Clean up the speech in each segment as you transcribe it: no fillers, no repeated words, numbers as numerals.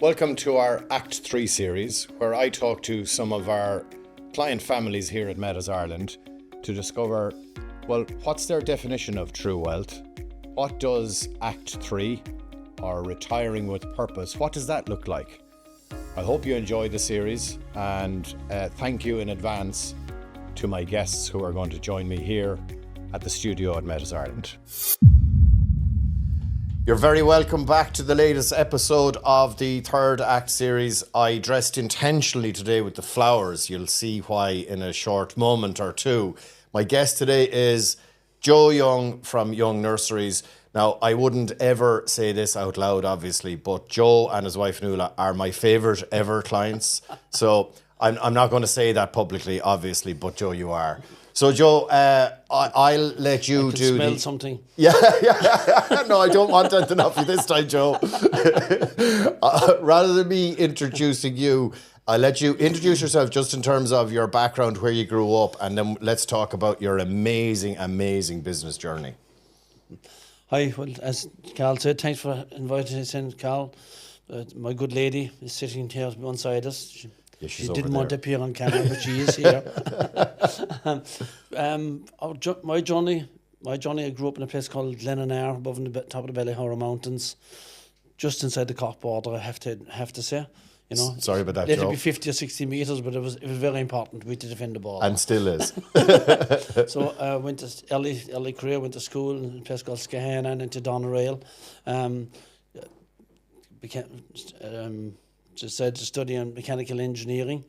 Welcome to our Act 3 series, where I talk to some of our client families here at Meadows Ireland to discover, well, what's their definition of true wealth? What does Act 3, or retiring with purpose, what does that look like? I hope you enjoy the series, and thank you in advance to my guests who are going to join me here at the studio at Meadows Ireland. You're very welcome back to the latest episode of the third Act series. I dressed intentionally today with the flowers. You'll see why in a short moment or two. My guest today is Joe Young from Young Nurseries. Now, I wouldn't ever say this out loud, obviously, but Joe and his wife Nuala are my favourite ever clients. So I'm not going to say that publicly, obviously, but Joe, you are. So, Joe, I'll let you do smell something. Yeah. No, I don't want anything off you this time, Joe. Rather than me introducing you, I'll let you introduce yourself just in terms of your background, where you grew up, and then let's talk about your amazing, amazing business journey. Hi, well, as Carl said, thanks for inviting us in, Carl. My good lady is sitting here beside us. She didn't want to appear on camera, but she is here. My journey, I grew up in a place called Glenanar, above on the top of the Ballyhora Mountains, just inside the Cork border, I have to say. You know, sorry about that, Joe. Let it be 50 or 60 metres, but it was very important to defend the border. And still is. So I went to early career, went to school in a place called Scahan and into Donerail. Decided to study on mechanical engineering.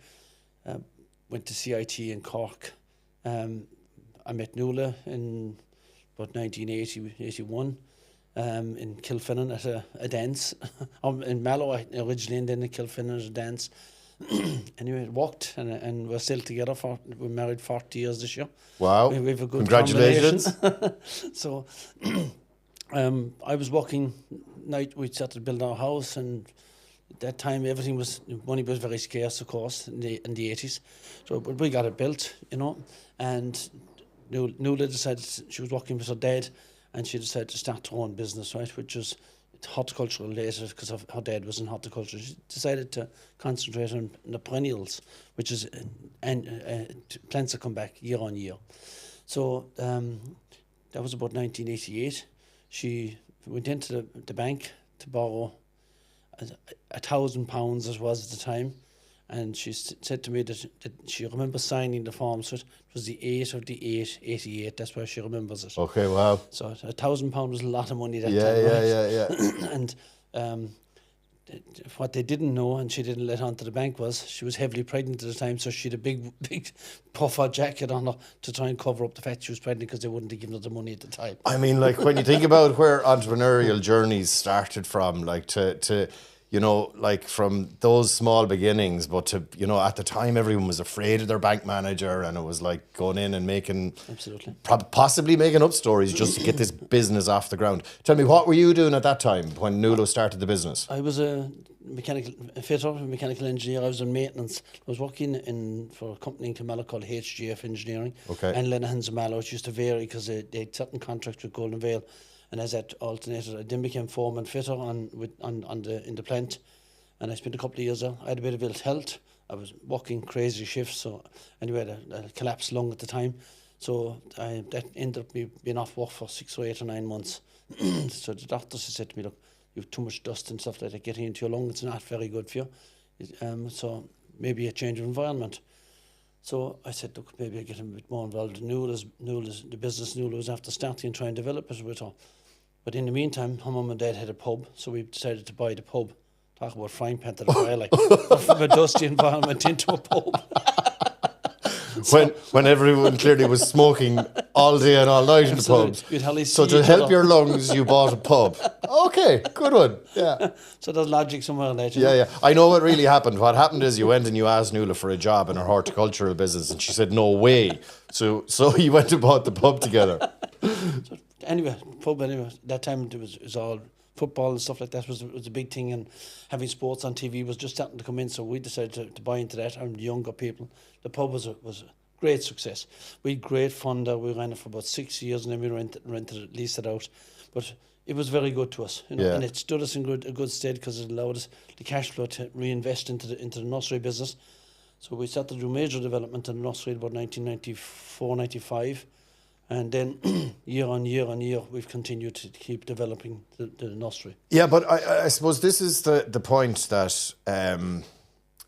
Went to CIT in Cork. I met Nuala in about 1981 in Kilfinnan at a dance. In Mallow originally, and then in Kilfinnan at a dance. Anyway, it worked, and we're still together. We're married 40 years this year. Wow. We have a good Congratulations. So I was working night. We started building our house, and at that time money was very scarce, of course, in the 80s. So we got it built, you know, and Nuala decided she was working with her dad, and she decided to start her own business, right, which was horticultural related because her dad was in horticulture. She decided to concentrate on the perennials, which is plants that come back year on year. So that was about 1988. She went into the bank to borrow £1,000 as was at the time, and she said to me that she remembers signing the forms. So it was the 8th of the 8th, 88. That's why she remembers it. Okay, wow. So £1,000 was a lot of money that time. Yeah. And what they didn't know, and she didn't let on to the bank, was she was heavily pregnant at the time, so she had a big puffer jacket on her to try and cover up the fact she was pregnant, because they wouldn't have given her the money at the time. I mean, like, when you think about where entrepreneurial journeys started from, like to you know, like from those small beginnings, but to, you know, at the time everyone was afraid of their bank manager, and it was like going in and making, absolutely, possibly making up stories just to get this business off the ground. Tell me, what were you doing at that time when Nuala started the business? I was a mechanical engineer. I was in maintenance. I was working for a company in Kilmallock called HGF Engineering. Okay. And Lenahan's and Mallow, which used to vary because they had certain contracts with Golden Vale. And as that alternated, I then became foreman fitter in the plant, and I spent a couple of years there. I had a bit of ill health. I was working crazy shifts, so anyway, I had a collapsed lung at the time. So that ended up being off work for 6 or 8 or 9 months. So the doctors said to me, look, you have too much dust and stuff like that getting into your lung. It's not very good for you. So maybe a change of environment. So I said, look, maybe I get a bit more involved in the business. Nuala was after starting and trying to develop it with her. But in the meantime, her mum and dad had a pub, so we decided to buy the pub. Talk about frying pan to the fire, like from a dusty environment into a pub. When everyone clearly was smoking all day and all night in the pubs. So to help your lungs, you bought a pub. Okay, good one. Yeah. So there's logic somewhere in that. Yeah. I know what really happened. What happened is you went and you asked Nuala for a job in her horticultural business, and she said, no way. So you went and bought the pub together. So anyway, that time it was all football and stuff like that was a big thing, and having sports on TV was just starting to come in, so we decided to buy into that, and the younger people. The pub was a great success. We had great fun there. We ran it for about 6 years, and then we rented it, leased it out. But it was very good to us, Yeah. and it stood us in a good stead because it allowed us the cash flow to reinvest into the nursery business. So we started to do major development in the nursery about 1994, 95. And then year on year on year, we've continued to keep developing the nursery. Yeah, but I suppose this is the point that,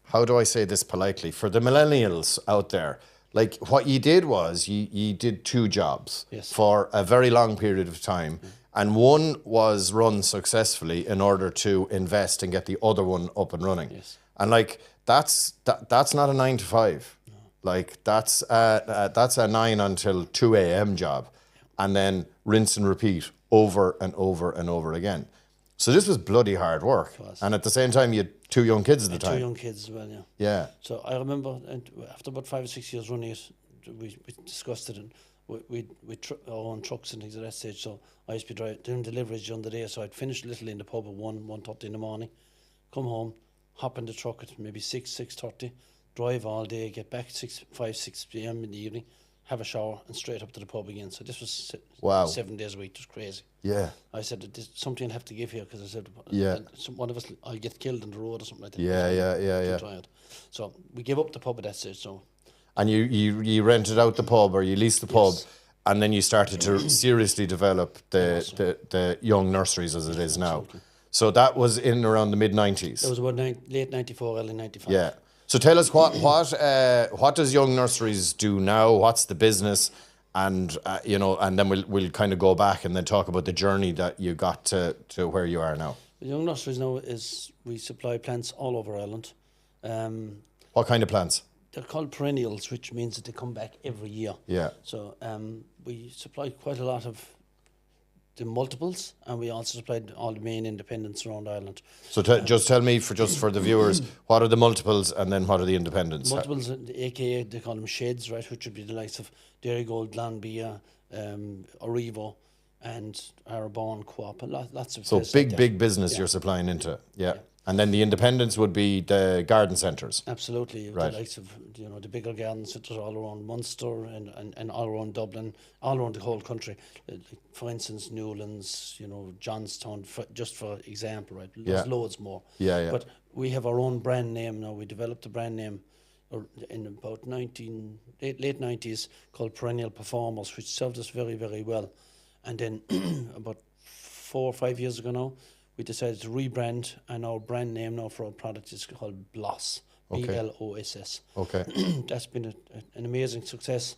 how do I say this politely? For the millennials out there, like what you did was you did two jobs Yes. for a very long period of time. And one was run successfully in order to invest and get the other one up and running. Yes. And like that's not a 9 to 5. No. Like that's a 9 until 2 a.m. job, and then rinse and repeat over and over and over again. So this was bloody hard work. And at the same time, you had 2 young kids at the time. 2 young kids as well, yeah. Yeah. So I remember, and after about 5 or 6 years running it, we discussed it, and we our own trucks and things at that stage. So I used to be doing deliveries during the day. So I'd finish literally in the pub at 1:30 in the morning, come home, hop in the truck at maybe 6:30, drive all day, get back at 6 p.m. in the evening, have a shower, and straight up to the pub again. So this was Wow. 7 days a week. It was crazy. Yeah. I said, there's something I have to give here, because I said, Yeah. one of us, I'll get killed on the road or something like that. Yeah. Too tired. So we gave up the pub at that stage. So And you rented out the pub, or you leased the pub, Yes. and then you started to seriously develop the Young Nurseries as it is now. Absolutely. So that was in around the mid-90s. it was about late 94, early 95. Yeah. So tell us what does Young Nurseries do now? What's the business? And and then we'll kind of go back and then talk about the journey that you got to where you are now. The Young Nurseries now we supply plants all over Ireland. What kind of plants? They're called perennials, which means that they come back every year. Yeah. So we supply quite a lot of the multiples, and we also supplied all the main independents around Ireland. So just tell me, for the viewers, what are the multiples and then what are the independents? Multiples, aka they call them sheds, right, which would be the likes of Dairygold, Glanbia, Orivo, and Arabon, Co-op, and lots of. So places like big business you're supplying into. Yeah. And then the independents would be the garden centres. Absolutely, Right. the likes of the bigger garden centres all around Munster and all around Dublin, all around the whole country. Like, for instance, Newlands, Johnstown, just for example, right? There's loads more. Yeah. But we have our own brand name now. We developed a brand name in about late 90s called Perennial Performers, which served us very, very well. And then about 4 or 5 years ago now, we decided to rebrand, and our brand name now for our product is called Bloss. Okay. BLOSS. Okay. That's been an amazing success.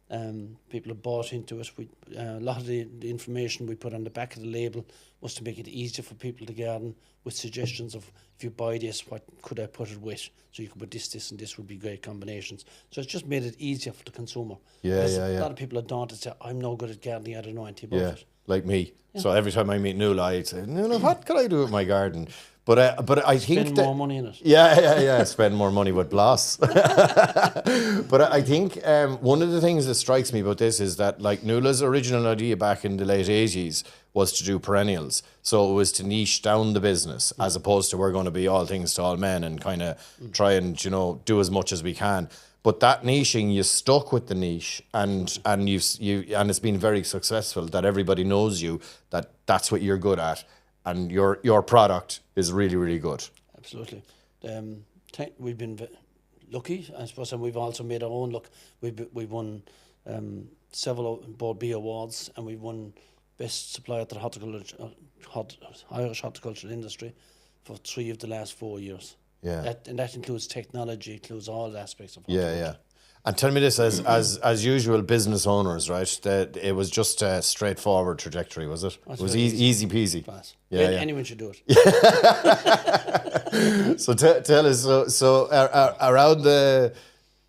People have bought into it. A lot of the information we put on the back of the label was to make it easier for people to garden, with suggestions of, if you buy this, what could I put it with? So you could put this, and this would be great combinations. So it's just made it easier for the consumer. Yeah. A lot of people are daunted, say, I'm no good at gardening, I don't know anything about it. Like me. Yeah. So every time I meet Nuala, I'd say, Nuala, what could I do with my garden? But I think Spend more money in it. Yeah. Spend more money with Bloss. But I think one of the things that strikes me about this is that, like, Nuala's original idea back in the late 80s was to do perennials. So it was to niche down the business, as opposed to we're going to be all things to all men and kind of try and do as much as we can. But that niching, you stuck with the niche, and it's been very successful. That everybody knows you, that's what you're good at, and your product is really, really good. Absolutely. We've been lucky, I suppose, and we've also made our own luck. We've won several Board B awards, and we've won Best Supplier to the Irish horticultural industry for 3 of the last 4 years. Yeah. That includes technology, includes all aspects of horticulture. Yeah. And tell me this, as usual, business owners, right? That it was just a straightforward trajectory, was it? It was easy peasy. Class. Yeah. Anyone should do it. So tell us, so around the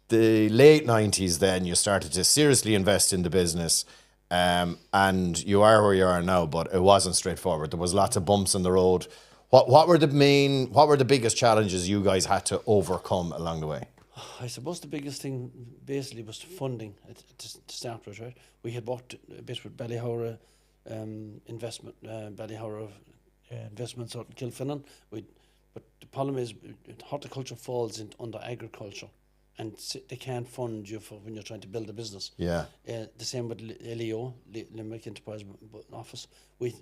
late 90s, then you started to seriously invest in the business, and you are where you are now. But it wasn't straightforward. There was lots of bumps in the road. What were the biggest challenges you guys had to overcome along the way? I suppose the biggest thing basically was funding to start with, right? We had worked a bit with Ballyhora investments out in Kilfinnan. But the problem is, horticulture falls under agriculture, and they can't fund you for when you're trying to build a business. Yeah. The same with LEO, Limerick Enterprise Office.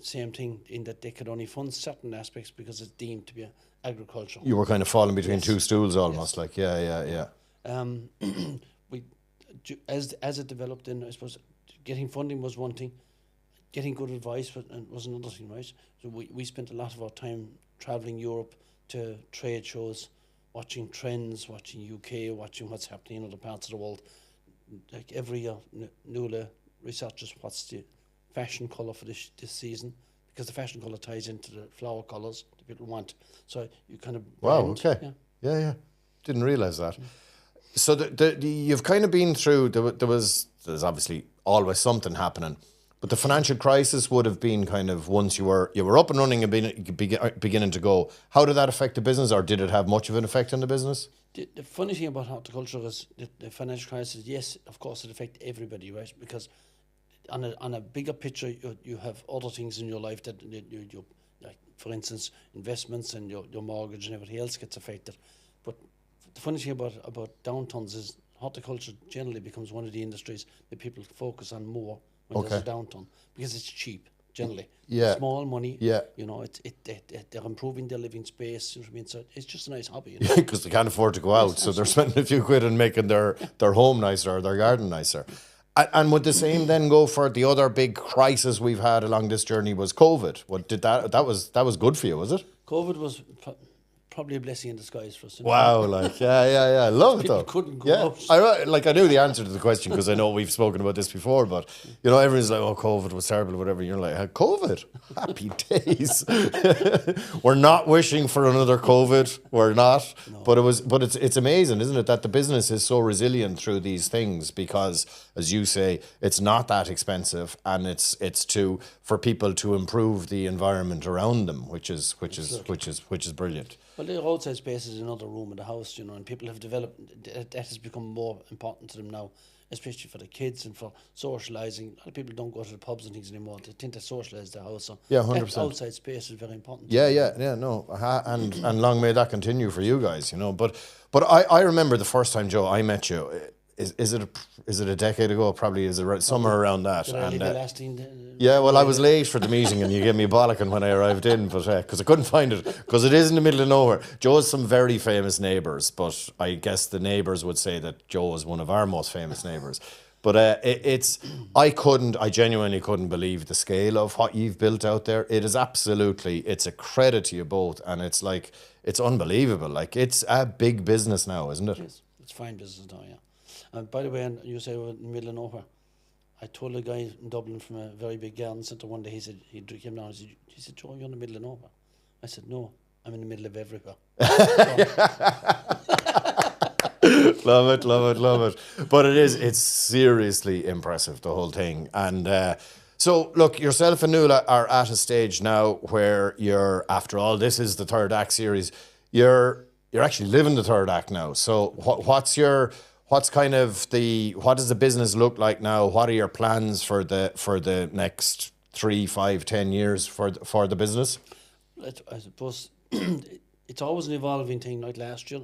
Same thing in that they could only fund certain aspects because it's deemed to be agriculture. You were kind of falling between Yes. two stools almost, Yes. like, yeah. We, as it developed, then I suppose getting funding was one thing, getting good advice was another thing, right? So we spent a lot of our time traveling Europe to trade shows, watching trends, watching UK, watching what's happening in other parts of the world. Like every year, Nuala researches what's the fashion colour for this season, because the fashion colour ties into the flower colours that people want. So you kind of Wow, blend, okay. Yeah. Didn't realise that. So you've kind of been through, there's obviously always something happening, but the financial crisis would have been kind of once you were up and running and beginning to go. How did that affect the business, or did it have much of an effect on the business? The funny thing about horticulture is the financial crisis, yes, of course it affects everybody, right? Because on a bigger picture, you have other things in your life that you like, for instance, investments and your mortgage and everything else gets affected. But the funny thing about downturns is horticulture generally becomes one of the industries that people focus on more when there's a downturn, because it's cheap generally. Yeah. Small money. Yeah. You know, they're improving their living space. You know what I mean? So it's just a nice hobby. You know? Because they can't afford to go out, so they're spending a few quid on making their home nicer or their garden nicer. And would the same then go for the other big crisis we've had along this journey was COVID? What did that was good for you, was it? COVID was probably a blessing in disguise for us. Wow, like yeah, I love it though. People couldn't go out. I knew the answer to the question because I know we've spoken about this before, but you know everyone's like, oh, COVID was terrible, or whatever. And you're like, COVID, happy days. We're not wishing for another COVID. We're not, no. But it's amazing, isn't it, that the business is so resilient through these things because, as you say, it's not that expensive, and it's for people to improve the environment around them, which is brilliant. Well, the roadside space is another room in the house, you know, and people have developed, that has become more important to them now, especially for the kids and for socialising. A lot of people don't go to the pubs and things anymore. They tend to socialise their house. So yeah, 100%. That outside space is very important. Yeah, no. And long may that continue for you guys, you know. But I remember the first time, Joe, I met you. Is it a decade ago? Probably is it somewhere around that. Did I leave you lasting? Yeah, well, I was late for the meeting and you gave me a bollocking when I arrived in, but because I couldn't find it, because it is in the middle of nowhere. Joe has some very famous neighbours, but I guess the neighbours would say that Joe is one of our most famous neighbours. But I genuinely couldn't believe the scale of what you've built out there. It is it's a credit to you both, and it's unbelievable. Like, it's a big business now, isn't it? Yes, it's fine business now, yeah. And by the way, and you say we're in the middle of nowhere. I told a guy in Dublin from a very big garden centre one day, he came down and he said, Joe, you're in the middle of nowhere. I said, no, I'm in the middle of everywhere. Love it. But it's seriously impressive, the whole thing. And so, look, yourself and Nuala are at a stage now where you're, after all, this is the third act series, you're actually living the third act now. So what does the business look like now? What are your plans for the next 3, 5, 10 years for the business? I suppose it's always an evolving thing. Like last year,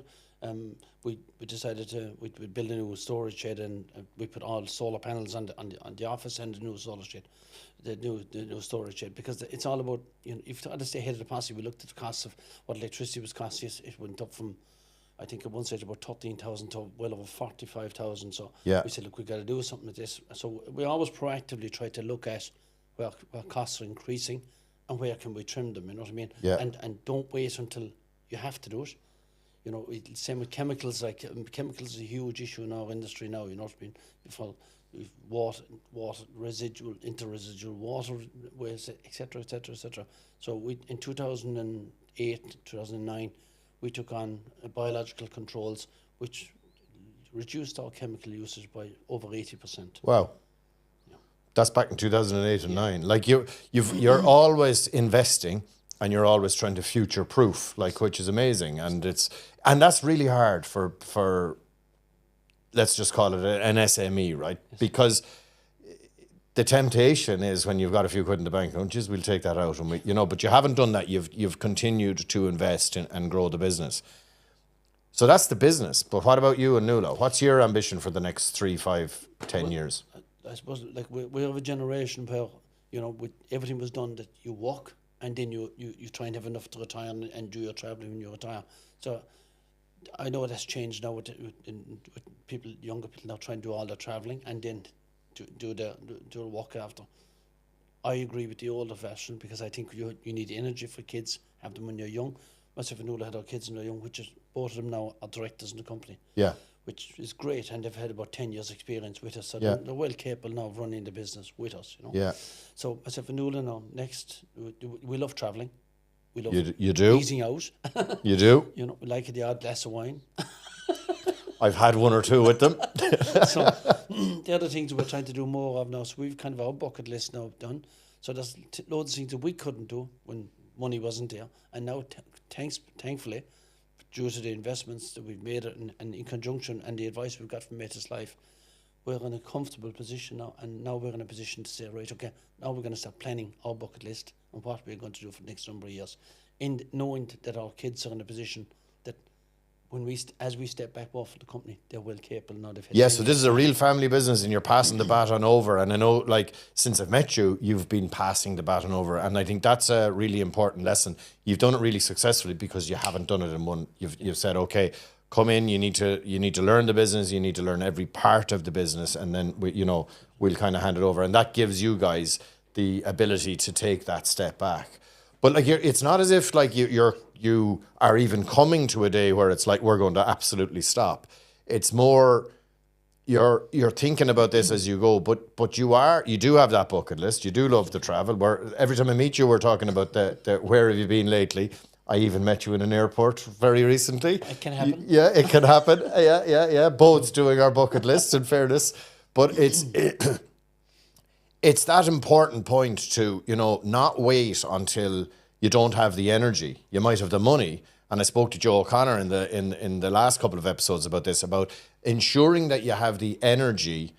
we decided we'd build a new storage shed, and we put all solar panels on the office and the new solar shed, the new storage shed, because it's all about, you know, if you had to stay ahead of the posse. We looked at the cost of what electricity was costing us. It went up from, I think at one stage about 13,000 to well over 45,000. So we said, look, we got to do something with this. So we always proactively try to look at where costs are increasing and where can we trim them. You know what I mean? Yeah. And don't wait until you have to do it. You know, same with chemicals. Like chemicals is a huge issue in our industry now. You know what I mean? For water, residual, interresidual water waste, etc. So in 2008, 2009. We took on biological controls, which reduced our chemical usage by over 80%. Wow. Yeah. That's back in 2008 and 9. Like you're always investing and you're always trying to future proof, like, which is amazing. And that's really hard for let's just call it an SME, right? Yes. Because the temptation is when you've got a few quid in the bank, we'll take that out, and but you haven't done that. You've continued to invest in and grow the business. So that's the business. But what about you and Nuala? What's your ambition for the next 3, 5, 10 years? I suppose like we have a generation where, you know, with everything was done that you work and then you try and have enough to retire and do your travelling when you retire. So I know that's changed now with people, younger people now trying to do all their travelling and then do the work after. I agree with the older version because I think you need energy for kids, have them when you're young. Myself and Nuala had our kids when they're young, which is both of them now are directors in the company. Yeah. Which is great, and they've had about 10 years experience with us, so Yeah. they're well capable now of running the business with us, you know. Yeah. So myself and Nuala now, next, we love travelling. We love You do? easing out. You do? You know, we like the odd glass of wine. I've had 1 or 2 with them. So the other things we're trying to do more of now, so we've kind of our bucket list now done. So there's loads of things that we couldn't do when money wasn't there, and now thankfully, due to the investments that we've made and in conjunction and the advice we've got from Matus Life, we're in a comfortable position now, and now we're in a position to say, right, okay, now we're going to start planning our bucket list and what we're going to do for the next number of years, in knowing that our kids are in a position that when as we step back off the company, they're well capable now. Yeah, so this is a real family business and you're passing the baton over. And I know, like, since I've met you, you've been passing the baton over. And I think that's a really important lesson. You've done it really successfully because you haven't done it in one. You've said, okay, come in, you need to learn the business, you need to learn every part of the business, and then we'll kind of hand it over. And that gives you guys the ability to take that step back. But like, it's not as if like you are even coming to a day where it's like we're going to absolutely stop. It's more you're thinking about this as you go. But you do have that bucket list. You do love the travel. Where every time I meet you, we're talking about the where have you been lately. I even met you in an airport very recently. It can happen. Yeah, it can happen. Yeah. Both doing our bucket lists, in fairness, but it's that important point to, not wait until you don't have the energy. You might have the money. And I spoke to Joe O'Connor in the last couple of episodes about this, about ensuring that you have the energy.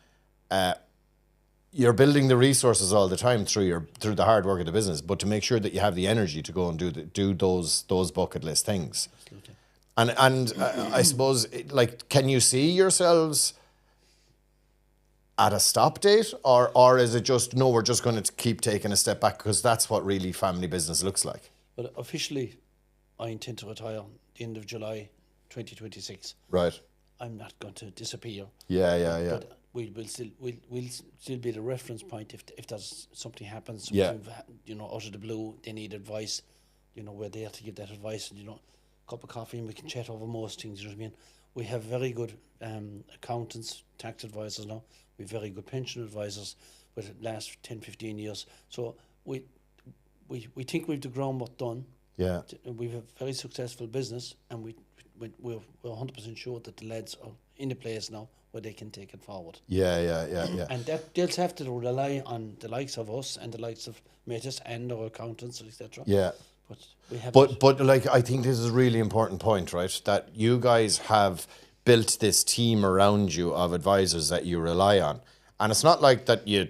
You're building the resources all the time through the hard work of the business, but to make sure that you have the energy to go and do those bucket list things. Absolutely. And I suppose, like, can you see yourselves at a stop date, or is it just, no, we're just going to keep taking a step back because that's what really family business looks like? Well, officially, I intend to retire the end of July 2026. Right. I'm not going to disappear. Yeah. But we'll still be the reference point if there's something happens, Yeah. out of the blue, they need advice. We're there to give that advice, and a cup of coffee, and we can chat over most things. You know what I mean? We have very good accountants, tax advisors now. We have very good pension advisors with the last 10, 15 years. So we think we've the groundwork done. Yeah. We have a very successful business, and we're 100% sure that the lads are in the place now where they can take it forward. Yeah. And that they'll have to rely on the likes of us and the likes of Matus and our accountants, etc. Yeah. But we have. But like, I think this is a really important point, right? That you guys have built this team around you of advisors that you rely on, and it's not like that you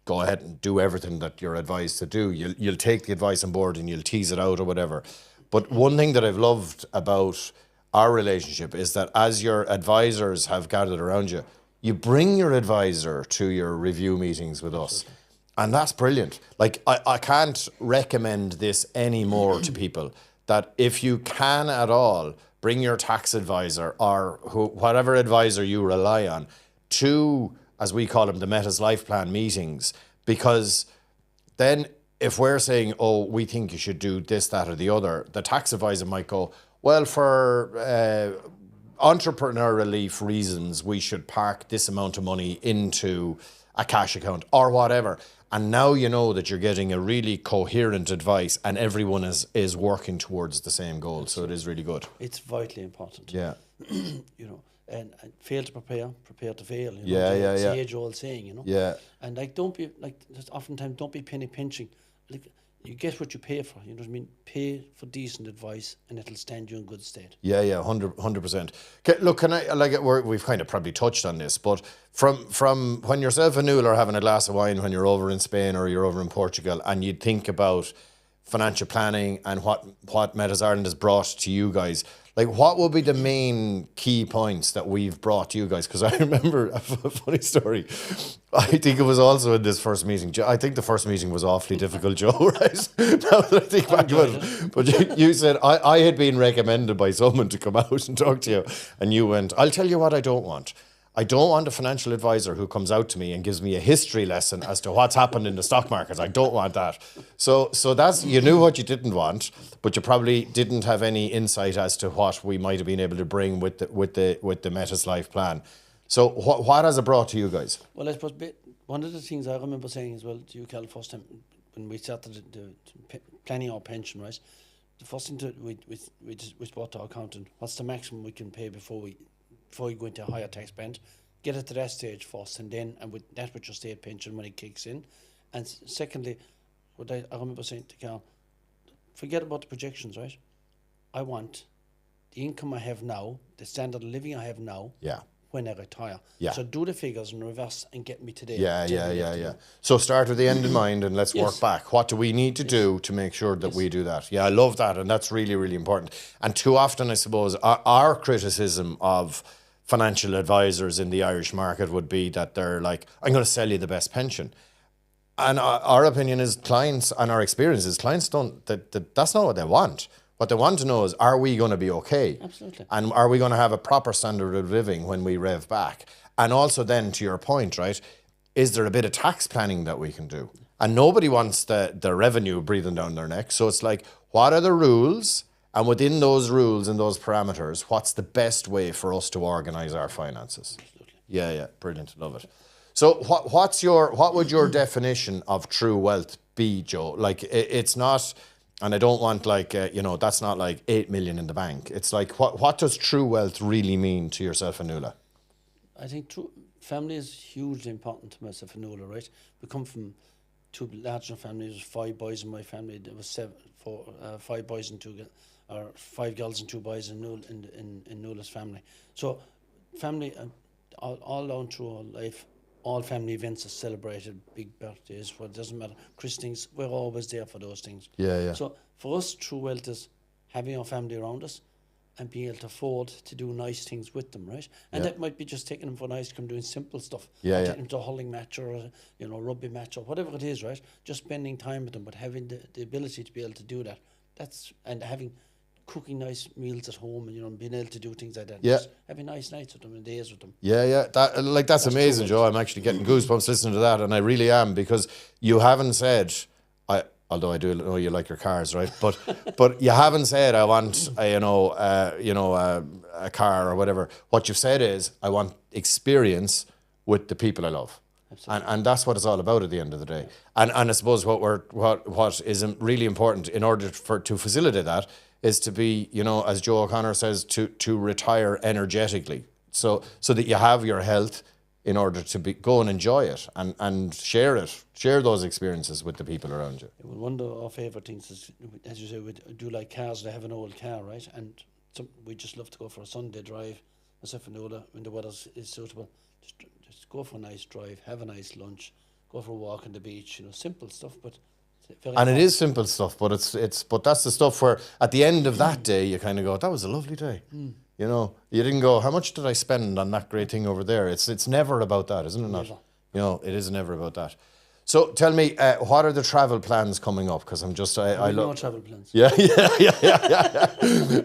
go ahead and do everything that you're advised to do. You'll take the advice on board and you'll tease it out or whatever. But one thing that I've loved about our relationship is that as your advisors have gathered around you, you bring your advisor to your review meetings with us. And that's brilliant. Like, I can't recommend this anymore to people, that if you can at all, bring your tax advisor or whatever advisor you rely on to, as we call them, the Matus Life Plan meetings, because then if we're saying, oh, we think you should do this, that, or the other, the tax advisor might go, well, for entrepreneurial relief reasons, we should park this amount of money into a cash account or whatever. And now you know that you're getting a really coherent advice and everyone is working towards the same goal. So it is really good. It's vitally important. Yeah. And fail to prepare to fail. Yeah. It's the age-old saying, Yeah. And oftentimes don't be penny pinching. Like, you get what you pay for. You know what I mean? Pay for decent advice, and it'll stand you in good stead. Yeah, 100%. Look, can I, we've kind of probably touched on this, but from when yourself and Nuala are having a glass of wine when you're over in Spain or you're over in Portugal, and you think about financial planning and what Matus Ireland has brought to you guys, Like, what would be the main key points that we've brought to you guys? Because I remember a funny story. I think it was also in this first meeting. I think the first meeting was awfully difficult, Joe, right? Now that I think back about it. But you said, I had been recommended by someone to come out and talk to you. And you went, I'll tell you what I don't want. I don't want a financial advisor who comes out to me and gives me a history lesson as to what's happened in the stock markets. I don't want that. So that's, you knew what you didn't want, but you probably didn't have any insight as to what we might have been able to bring with the Metis Life plan. So what has it brought to you guys? Well, I suppose one of the things I remember saying as well to you, Cal, first time when we started the planning our pension, right? The first thing we spoke to our accountant, what's the maximum we can pay before we go into a higher tax band, get it to that stage first, and that's with your state pension when it kicks in. And secondly, what I remember saying to Carl, forget about the projections, right? I want the income I have now, the standard of living I have now, when I retire. Yeah. So do the figures in reverse and get me to there. Yeah. So start with the end in mind and let's work back. What do we need to do to make sure that we do that? Yeah, I love that, and that's really, really important. And too often, I suppose, our criticism of financial advisors in the Irish market would be that they're like, I'm going to sell you the best pension. And our opinion is clients, and our experience is clients don't, that's not what they want. What they want to know is, are we going to be okay? Absolutely. And are we going to have a proper standard of living when we rev back? And also then, to your point, right, is there a bit of tax planning that we can do? And nobody wants the revenue breathing down their neck. So it's like, what are the rules? And within those rules and those parameters, what's the best way for us to organise our finances? Absolutely. Yeah, brilliant, love it. So what would your definition of true wealth be, Joe? Like, it's not, and I don't want that's not like 8 million in the bank. It's like, what does true wealth really mean to yourself and Nuala? I think family is hugely important to myself and Nuala, right? We come from two larger families. There was 5 boys in my family. There was 5 boys and 2 girls. Or 5 girls and 2 boys in Nuala's family. So family, all down through our life, all family events are celebrated, big birthdays, it doesn't matter, christenings, we're always there for those things. Yeah. So for us, true wealth is having our family around us and being able to afford to do nice things with them, right? And that might be just taking them for an ice cream, doing simple stuff. Taking them to a hurling match or a rugby match or whatever it is, right? Just spending time with them, but having the ability to be able to do that. And having cooking nice meals at home and being able to do things like that. Yeah. Just having nice nights with them and days with them. Yeah. That's amazing, Joe. I'm actually getting goosebumps listening to that, and I really am, because you haven't said, although I do know you like your cars, right? But you haven't said I want a car or whatever. What you've said is, I want experience with the people I love. And that's what it's all about at the end of the day. And I suppose what is really important in order to facilitate that is to be, as Joe O'Connor says, to retire energetically, so that you have your health in order to go and enjoy it and share those experiences with the people around you. One of our favourite things is, as you say, we do like cars. They have an old car, right? And we just love to go for a Sunday drive, myself and Nuala, when the weather is suitable. Just go for a nice drive, have a nice lunch, go for a walk on the beach. Simple stuff, but it is simple stuff. But but that's the stuff where at the end of that day you kind of go, that was a lovely day. You didn't go, how much did I spend on that great thing over there? It's never about that, isn't it? Not. It is never about that. So tell me, what are the travel plans coming up? Because I'm just, I love travel plans. Yeah.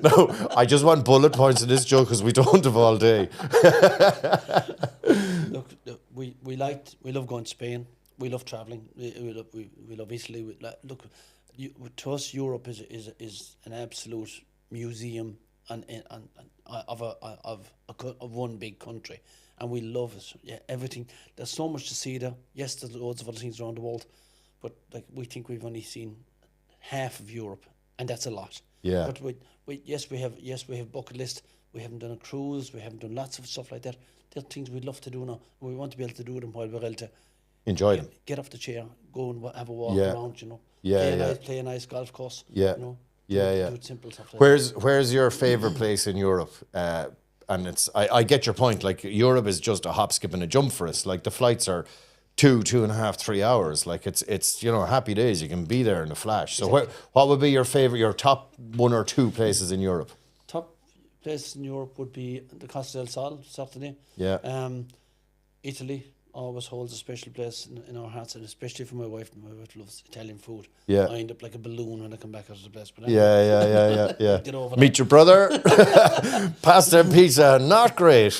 No, I just want bullet points in this, Joe, because we don't have all day. Look, we love going to Spain. We love traveling. We love Italy. To us, Europe is an absolute museum of one big country. And we love it. Yeah, everything. There's so much to see there. Yes, there's loads of other things around the world, but we think we've only seen half of Europe, and that's a lot. Yeah. But we have bucket list. We haven't done a cruise. We haven't done lots of stuff like that. There are things we'd love to do now. We want to be able to do them while we're able to enjoy them. Get off the chair, go and have a walk around. Play a nice golf course. Yeah. Do simple stuff. Where's your favorite place in Europe? And I get your point. Like, Europe is just a hop, skip, and a jump for us. Like, the flights are 2.5, 3 hours. Like, it's happy days. You can be there in a flash. So what would be your top 1 or 2 places in Europe? Top places in Europe would be the Costa del Sol, certainly. Yeah. Italy always holds a special place in our hearts, and especially for my wife. My wife loves Italian food. Yeah. I end up like a balloon when I come back out of the place. But Yeah. get over Meet your brother. Pasta and pizza, not great.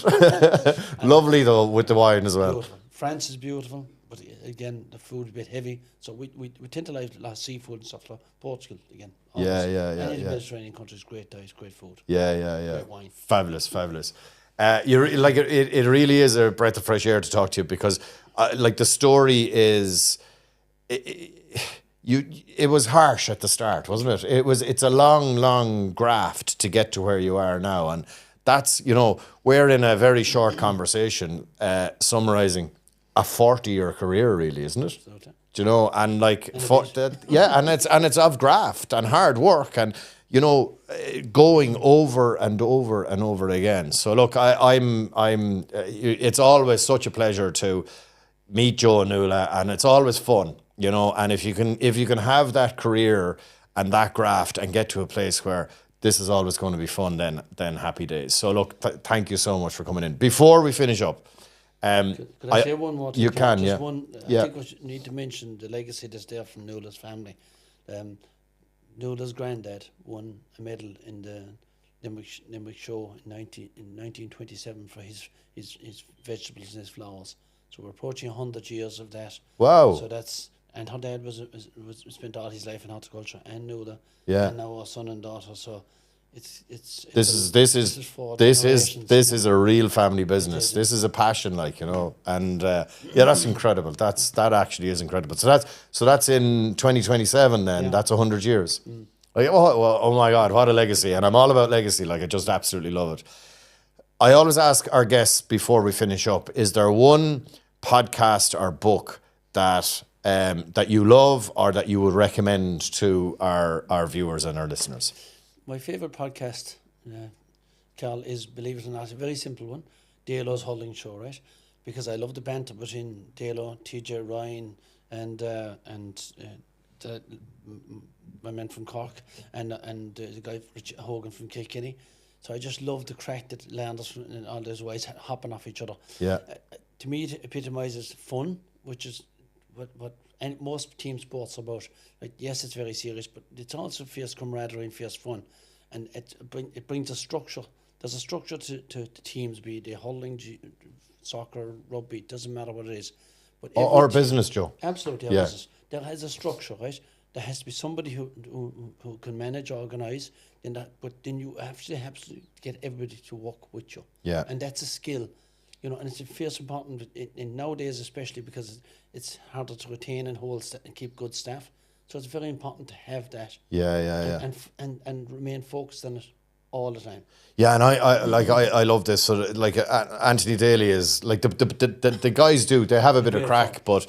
Lovely though, with the wine as well. Beautiful. France is beautiful, but again, the food is a bit heavy. So we tend to like a lot of seafood and stuff like Portugal again. Always. Yeah. Any of the Mediterranean countries, great diet, great food. Yeah. Great wine. Fabulous. It really is a breath of fresh air to talk to you because, like, the story is, it was harsh at the start, wasn't it? It's a long graft to get to where you are now, and that's, we're in a very short conversation, summarising a 40-year career, really, isn't it? Absolutely. Do you know, and like, and it's of graft and hard work and, going over and over and over again. So look, it's always such a pleasure to meet Joe and Nuala, and it's always fun, and if you can have that career and that graft and get to a place where this is always going to be fun, then happy days. So look, thank you so much for coming in. Before we finish up, could I say one more thing? You can, Just yeah. one, I think we need to mention the legacy that's there from Nuala's family. Nuala's granddad won a medal in the Limerick show in 1927 for his vegetables and his flowers. So we're approaching 100 years of that. Wow. So and her dad was spent all his life in horticulture, and Nuala, Yeah. and now our son and daughter. So this is a real family business. This is a passion, and that's incredible. That actually is incredible. So that's in 2027. Then that's 100 years. Like, oh my God, what a legacy! And I'm all about legacy. Like, I just absolutely love it. I always ask our guests before we finish up: is there one podcast or book that you love or that you would recommend to our viewers and our listeners? My favourite podcast, Carl, is, believe it or not, a very simple one, Dalo's Hurling Show, right? Because I love the banter between Dalo, TJ Ryan, and my man from Cork, and the guy Richard Hogan from Kilkenny. So I just love the crack that Landers and all those guys hopping off each other. Yeah. To me, it epitomises fun, which is what most team sports are about. Like, yes, it's very serious, but it's also fierce camaraderie and fierce fun, and it brings a structure. There's a structure to the teams, be it hurling, soccer, rugby. It doesn't matter what it is, but or business, Joe. Absolutely, yeah. Business. There has a structure, right? There has to be somebody who can manage, organise. But then you have to get everybody to work with you. Yeah. And that's a skill. And it's fierce important in nowadays, especially because it's harder to retain and hold and keep good staff. So it's very important to have that. Yeah. And remain focused on it all the time. Yeah, and I love this. So like Anthony Daly is like the guys they have a bit of crack, but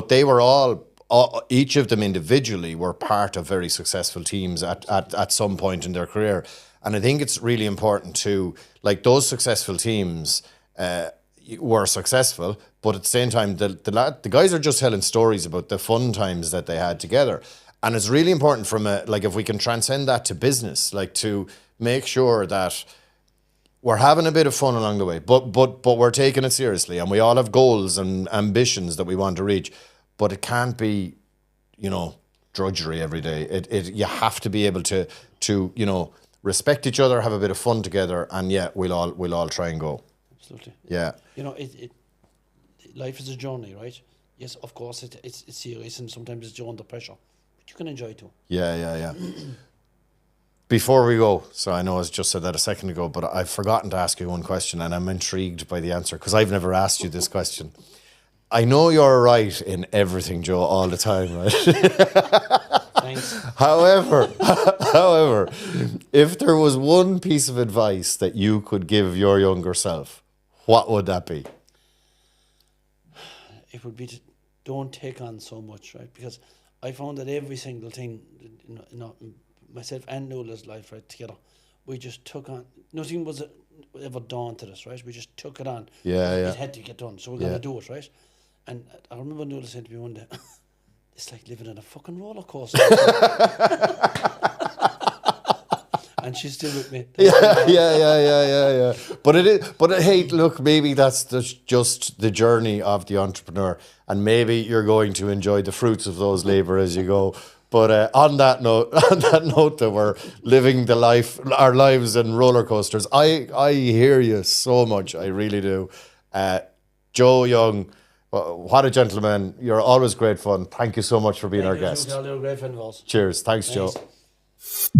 they were all each of them individually were part of very successful teams at some point in their career, and I think it's really important to, like, those successful teams were successful, but at the same time, the guys are just telling stories about the fun times that they had together. And it's really important if we can transcend that to business, like, to make sure that we're having a bit of fun along the way, but we're taking it seriously, and we all have goals and ambitions that we want to reach, but it can't be, drudgery every day. You have to be able to respect each other, have a bit of fun together, and we'll all try and go. Absolutely. Yeah. Life is a journey, right? Yes, of course, it's serious, and sometimes it's under pressure, but you can enjoy it too. Yeah. Before we go, so I know I just said that a second ago, but I've forgotten to ask you one question, and I'm intrigued by the answer because I've never asked you this question. I know you're right in everything, Joe, all the time, right? Thanks. However, if there was one piece of advice that you could give your younger self, what would that be? It would be to don't take on so much, right? Because I found that every single thing, myself and Nuala's life, right, together, we just took on. Nothing was ever daunted us, right? We just took it on. Yeah. It had to get done, so we're going to do it, right? And I remember Nuala saying to me one day, "It's like living in a fucking roller coaster." and she's still with me. Yeah. But it is. But hey, look, maybe that's just the journey of the entrepreneur, and maybe you're going to enjoy the fruits of those labor as you go. But on that note, that we're living our lives in roller coasters. I hear you so much. I really do. Joe Young, what a gentleman! You're always great fun. Thank you so much for being our guest. You're a great friend of ours. Cheers. Thanks, Joe. Thanks.